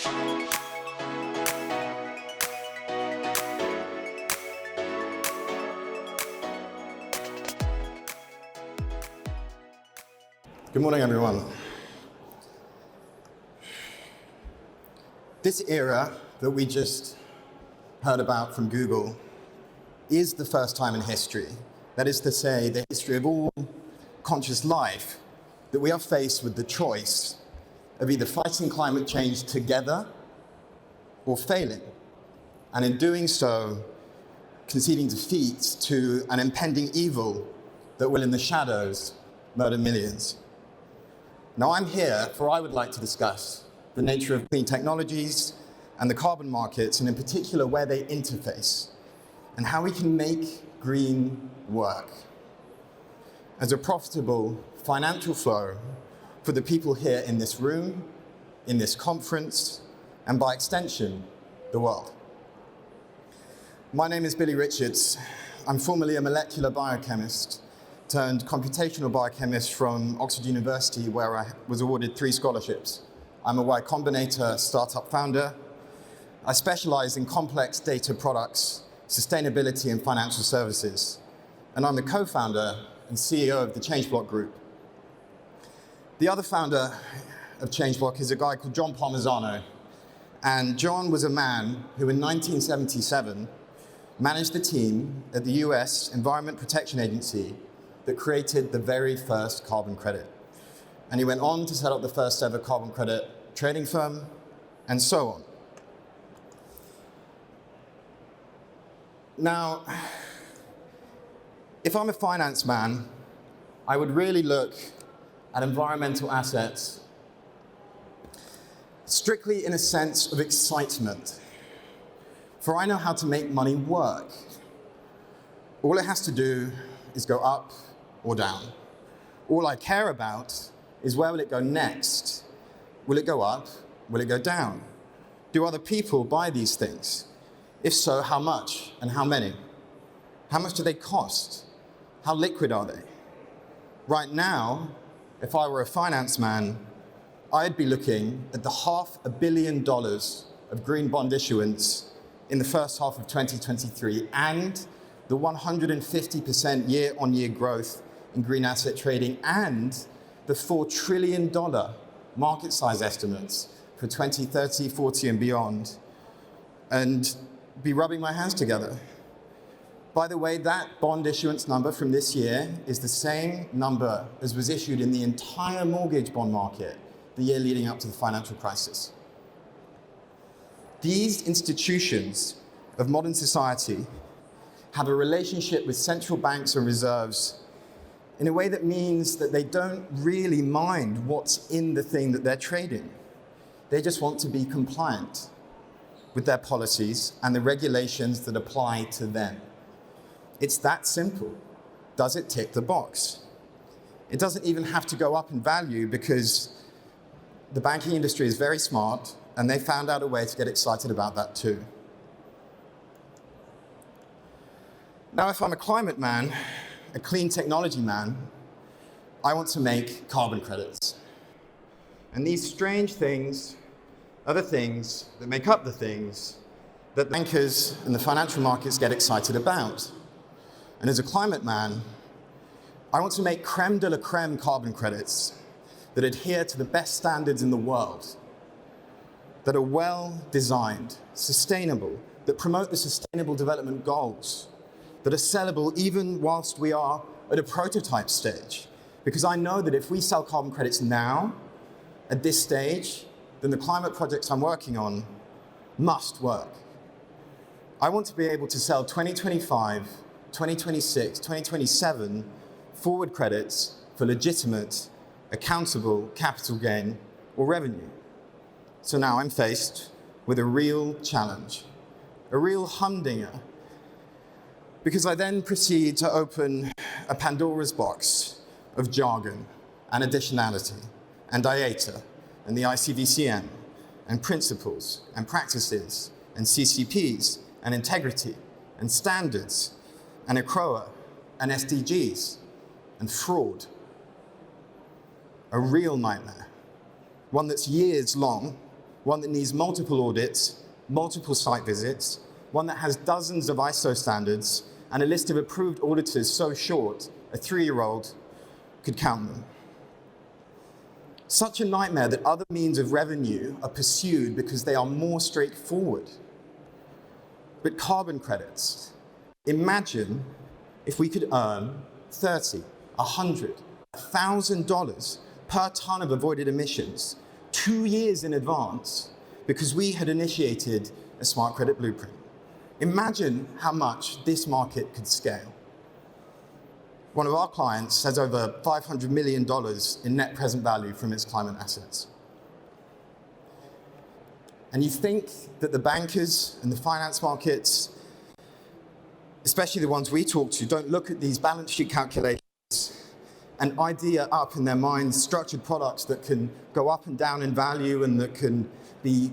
Good morning, everyone. This era that we just heard about from Google is the first time in history, that is to say, the history of all conscious life, that we are faced with the choice of either fighting climate change together or failing, and in doing so, conceding defeat to an impending evil that will, in the shadows, murder millions. Now, I'm here for I would like to discuss the nature of clean technologies and the carbon markets, and in particular where they interface, and how we can make green work as a profitable financial flow for the people here in this room, in this conference, and by extension, the world. My name is Billy Richards. I'm formerly a molecular biochemist turned computational biochemist from Oxford University, where I was awarded 3 scholarships. I'm a Y Combinator startup founder. I specialize in complex data products, sustainability, and financial services. And I'm the co-founder and CEO of the Changeblock group. The other founder of Changeblock is a guy called John Palmisano. And John was a man who in 1977 managed the team at the US Environment Protection Agency that created the very first carbon credit. And he went on to set up the first ever carbon credit trading firm, and so on. Now, if I'm a finance man, I would really look at environmental assets strictly in a sense of excitement. For I know how to make money work. All it has to do is go up or down. All I care about is where will it go next? Will it go up? Will it go down? Do other people buy these things? If so, how much and how many? How much do they cost? How liquid are they? Right now, if I were a finance man, I'd be looking at the $500 million of green bond issuance in the first half of 2023 and the 150% year-on-year growth in green asset trading and the $4 trillion market size estimates for 2030, 40 and beyond, and be rubbing my hands together. By the way, that bond issuance number from this year is the same number as was issued in the entire mortgage bond market the year leading up to the financial crisis. These institutions of modern society have a relationship with central banks and reserves in a way that means that they don't really mind what's in the thing that they're trading. They just want to be compliant with their policies and the regulations that apply to them. It's that simple. Does it tick the box? It doesn't even have to go up in value because the banking industry is very smart and they found out a way to get excited about that too. Now, if I'm a climate man, a clean technology man, I want to make carbon credits. And these strange things are the things that make up the things that bankers and the financial markets get excited about. And as a climate man, I want to make creme de la creme carbon credits that adhere to the best standards in the world, that are well-designed, sustainable, that promote the Sustainable Development Goals, that are sellable even whilst we are at a prototype stage. Because I know that if we sell carbon credits now, at this stage, then the climate projects I'm working on must work. I want to be able to sell 2025, 2026, 2027 forward credits for legitimate, accountable capital gain or revenue. So now I'm faced with a real challenge, a real humdinger, because I then proceed to open a Pandora's box of jargon and additionality and IATA and the ICVCN and principles and practices and CCPs and integrity and standards and ACROA and SDGs and fraud. A real nightmare, one that's years long one that needs multiple audits, multiple site visits, one that has dozens of ISO standards, and a list of approved auditors so short, a 3-year-old could count them. Such a nightmare that other means of revenue are pursued because they are more straightforward. But carbon credits, imagine if we could earn $30, $100, $1,000 per ton of avoided emissions 2 years in advance because we had initiated a smart credit blueprint. Imagine how much this market could scale. One of our clients has over $500 million in net present value from its climate assets. And you think that the bankers and the finance markets, especially the ones we talk to, don't look at these balance sheet calculations and idea up in their minds structured products that can go up and down in value and that can be,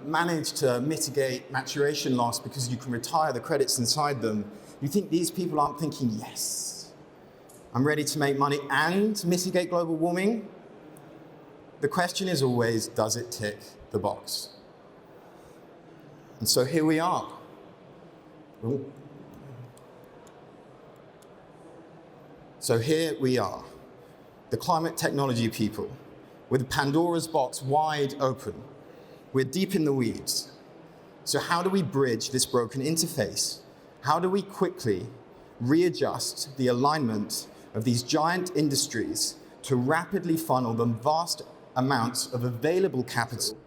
managed to mitigate maturation loss because you can retire the credits inside them. You think these people aren't thinking, yes, I'm ready to make money and mitigate global warming? The question is always, does it tick the box? And so here we are. So here we are, the climate technology people, with Pandora's box wide open. We're deep in the weeds. So how do we bridge this broken interface? How do we quickly readjust the alignment of these giant industries to rapidly funnel the vast amounts of available capital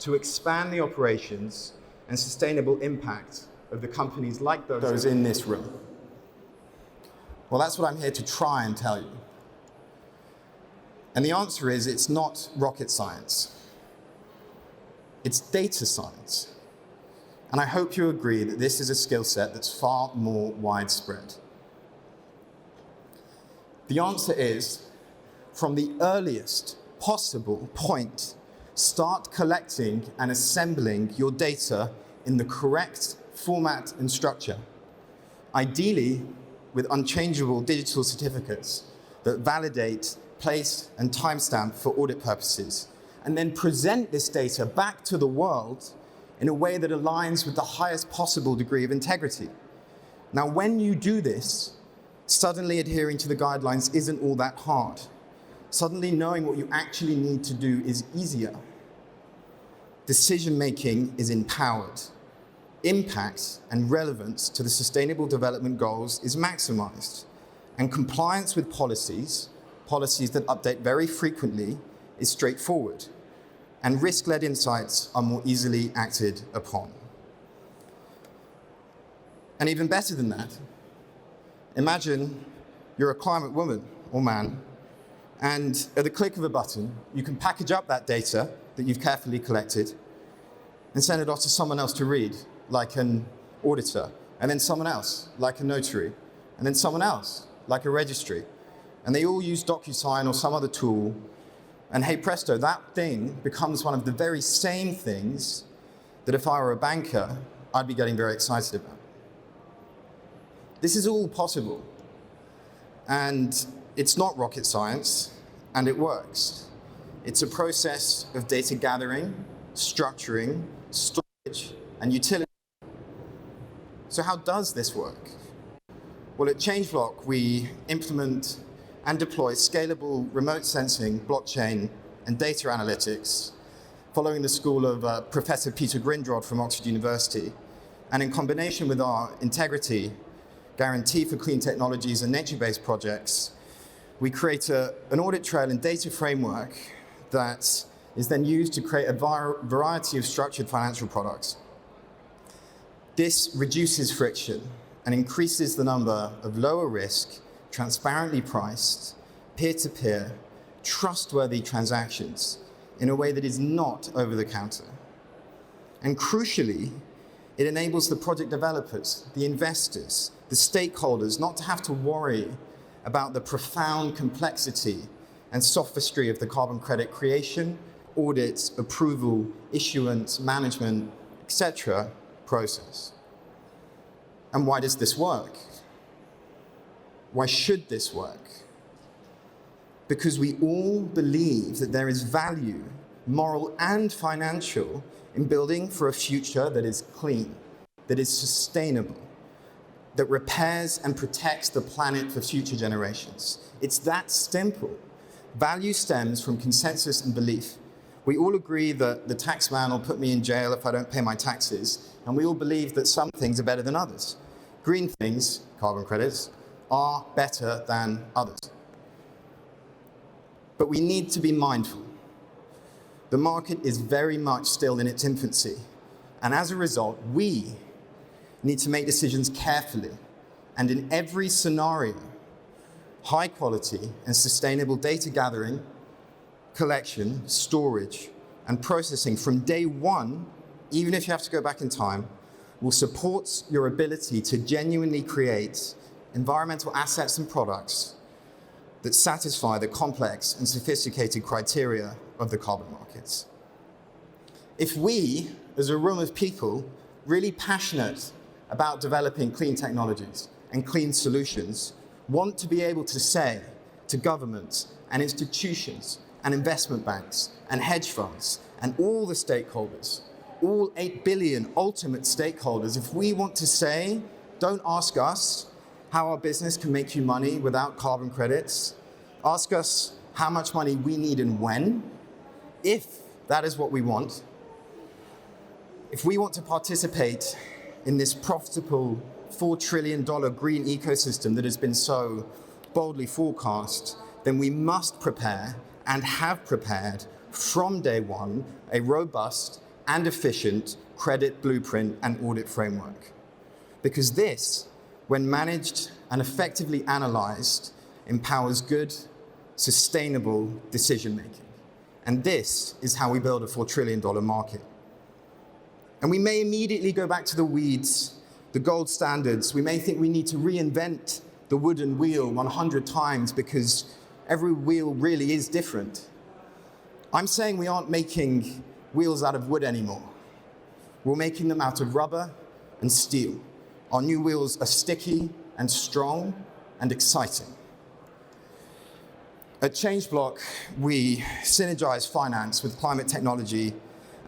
to expand the operations and sustainable impact of the companies like those in this room? Well, that's what I'm here to try and tell you. And the answer is, it's not rocket science. It's data science. And I hope you agree that this is a skill set that's far more widespread. The answer is, from the earliest possible point, start collecting and assembling your data in the correct format and structure. Ideally, with unchangeable digital certificates that validate, place, and timestamp for audit purposes, and then present this data back to the world in a way that aligns with the highest possible degree of integrity. Now, when you do this, suddenly adhering to the guidelines isn't all that hard. Suddenly knowing what you actually need to do is easier. Decision-making is empowered. Impact and relevance to the Sustainable Development Goals is maximized. And compliance with policies that update very frequently, is straightforward. And risk-led insights are more easily acted upon. And even better than that, imagine you're a climate woman or man, and at the click of a button, you can package up that data that you've carefully collected and send it off to someone else to read, like an auditor, and then someone else, like a notary, and then someone else, like a registry. And they all use DocuSign or some other tool, and hey presto, that thing becomes one of the very same things that if I were a banker, I'd be getting very excited about. This is all possible, and it's not rocket science, and it works. It's a process of data gathering, structuring, storage, and utility. So how does this work? Well, at Changeblock, we implement and deploy scalable remote sensing, blockchain, and data analytics, following the school of Professor Peter Grindrod from Oxford University. And in combination with our integrity, guarantee for clean technologies, and nature-based projects, we create an audit trail and data framework that is then used to create a variety of structured financial products. This reduces friction and increases the number of lower risk, transparently priced, peer-to-peer, trustworthy transactions in a way that is not over the counter. And crucially, it enables the project developers, the investors, the stakeholders not to have to worry about the profound complexity and sophistry of the carbon credit creation, audit, approval, issuance, management, etc. process. And why does this work? Why should this work? Because we all believe that there is value moral and financial, in building for a future that is clean, that is sustainable, that repairs and protects the planet for future generations. It's that simple. Value stems from consensus and belief. We all agree that the tax man will put me in jail if I don't pay my taxes, and we all believe that some things are better than others. Green things, carbon credits, are better than others. But we need to be mindful. The market is very much still in its infancy, and as a result, we need to make decisions carefully, and in every scenario, high quality and sustainable data gathering, collection, storage, and processing from day one, even if you have to go back in time, will support your ability to genuinely create environmental assets and products that satisfy the complex and sophisticated criteria of the carbon markets. If we, as a room of people really passionate about developing clean technologies and clean solutions, want to be able to say to governments and institutions and investment banks and hedge funds and all the stakeholders, all 8 billion ultimate stakeholders, if we want to say, don't ask us how our business can make you money without carbon credits, ask us how much money we need and when, if that is what we want, if we want to participate in this profitable $4 trillion green ecosystem that has been so boldly forecast, then we must prepare and have prepared from day one a robust and efficient credit blueprint and audit framework. Because this, when managed and effectively analyzed, empowers good, sustainable decision-making. And this is how we build a $4 trillion market. And we may immediately go back to the weeds, the gold standards. We may think we need to reinvent the wooden wheel 100 times because every wheel really is different. I'm saying we aren't making wheels out of wood anymore. We're making them out of rubber and steel. Our new wheels are sticky and strong and exciting. At Changeblock, we synergize finance with climate technology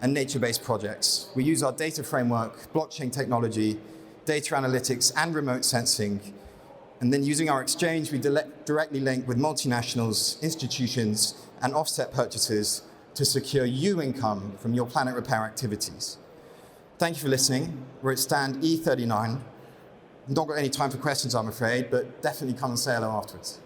and nature-based projects. We use our data framework, blockchain technology, data analytics, and remote sensing. And then using our exchange, we directly link with multinationals, institutions, and offset purchases to secure you income from your planet repair activities. Thank you for listening. We're at stand E39. Not got any time for questions, I'm afraid, but definitely come and say hello afterwards.